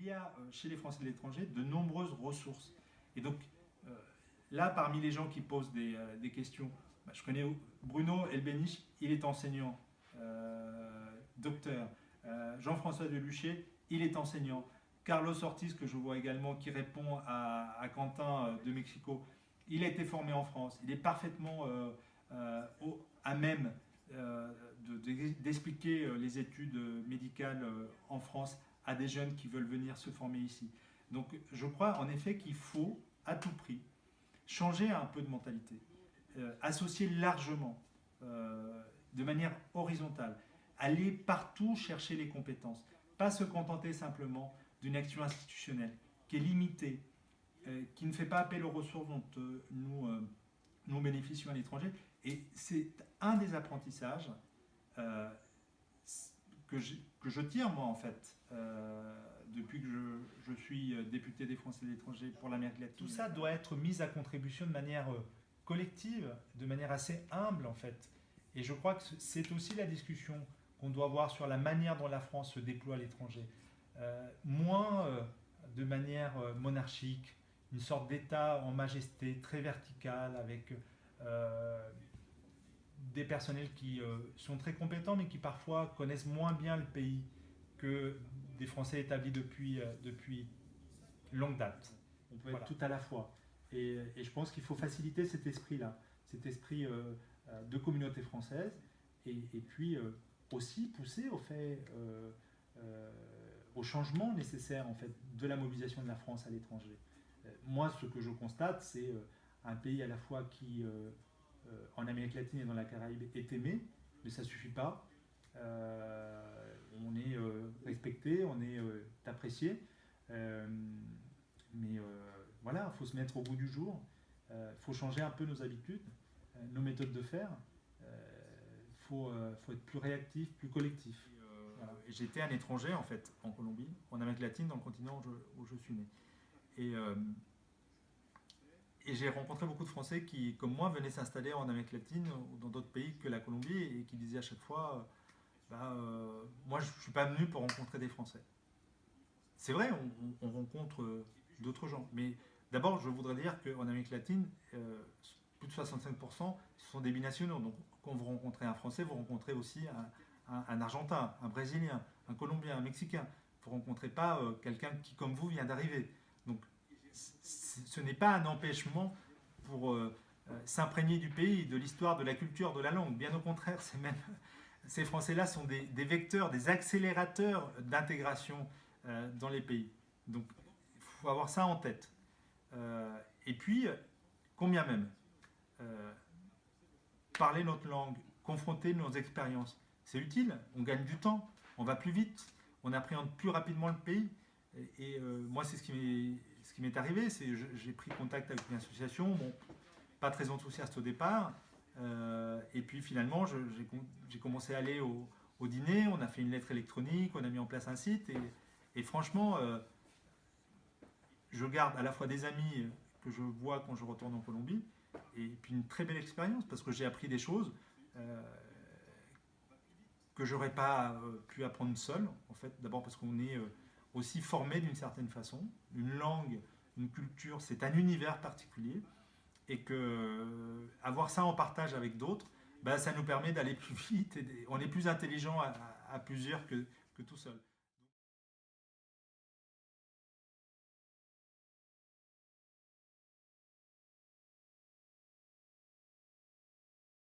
y a chez les Français de l'étranger de nombreuses ressources. Et donc, là, parmi les gens qui posent des questions, je connais Bruno Elbenich, il est enseignant, docteur. Jean-François Deluché, il est enseignant. Carlos Ortiz, que je vois également, qui répond à Quentin de Mexico, il a été formé en France. Il est parfaitement à même d'expliquer les études médicales en France à des jeunes qui veulent venir se former ici. Donc je crois en effet qu'il faut à tout prix changer un peu de mentalité, associer largement, de manière horizontale, aller partout chercher les compétences, pas se contenter simplement d'une action institutionnelle qui est limitée, qui ne fait pas appel aux ressources dont nous bénéficions à l'étranger. Et c'est un des apprentissages que je tire, moi, en fait, depuis que je suis député des Français de l'étranger pour l'Amérique latine. Tout ça doit être mis à contribution de manière collective, de manière assez humble, en fait. Et je crois que c'est aussi la discussion qu'on doit avoir sur la manière dont la France se déploie à l'étranger. Moins de manière monarchique, une sorte d'État en majesté très verticale, avec des personnels qui sont très compétents, mais qui parfois connaissent moins bien le pays que des Français établis depuis longue date. On peut être tout à la fois. Et je pense qu'il faut faciliter cet esprit-là, cet esprit de communauté française, et puis aussi pousser au changement nécessaire en fait, de la mobilisation de la France à l'étranger. Moi, ce que je constate, c'est un pays à la fois qui, en Amérique latine et dans la Caraïbe, est aimé, mais ça ne suffit pas. On est respecté, on est apprécié, mais voilà, il faut se mettre au goût du jour, il faut changer un peu nos habitudes, nos méthodes de faire, faut être plus réactif, plus collectif. Voilà. J'étais un étranger en fait en Colombie, en Amérique latine, dans le continent où je suis né. Et j'ai rencontré beaucoup de Français qui, comme moi, venaient s'installer en Amérique latine ou dans d'autres pays que la Colombie et qui disaient à chaque fois moi je ne suis pas venu pour rencontrer des Français. C'est vrai, on rencontre d'autres gens, mais d'abord je voudrais dire qu'en Amérique latine, plus de 65% ce sont des binationaux. Donc quand vous rencontrez un Français, vous rencontrez aussi un Argentin, un Brésilien, un Colombien, un Mexicain. Vous ne rencontrez pas quelqu'un qui, comme vous, vient d'arriver. Donc ce n'est pas un empêchement pour s'imprégner du pays, de l'histoire, de la culture, de la langue. Bien au contraire, ces Français-là sont des vecteurs, des accélérateurs d'intégration dans les pays. Donc il faut avoir ça en tête. Et puis, combien même, parler notre langue, confronter nos expériences, c'est utile, on gagne du temps, on va plus vite, on appréhende plus rapidement le pays. Et moi, c'est ce qui m'est arrivé, j'ai pris contact avec une association, bon, pas très enthousiaste au départ, et puis finalement, j'ai commencé à aller au dîner, on a fait une lettre électronique, on a mis en place un site, et franchement, je garde à la fois des amis que je vois quand je retourne en Colombie, et puis une très belle expérience, parce que j'ai appris des choses que j'aurais pas pu apprendre seul, en fait, d'abord parce qu'on est aussi formé d'une certaine façon, une langue, une culture, c'est un univers particulier, et que avoir ça en partage avec d'autres, ça nous permet d'aller plus vite, et on est plus intelligent à plusieurs que tout seul.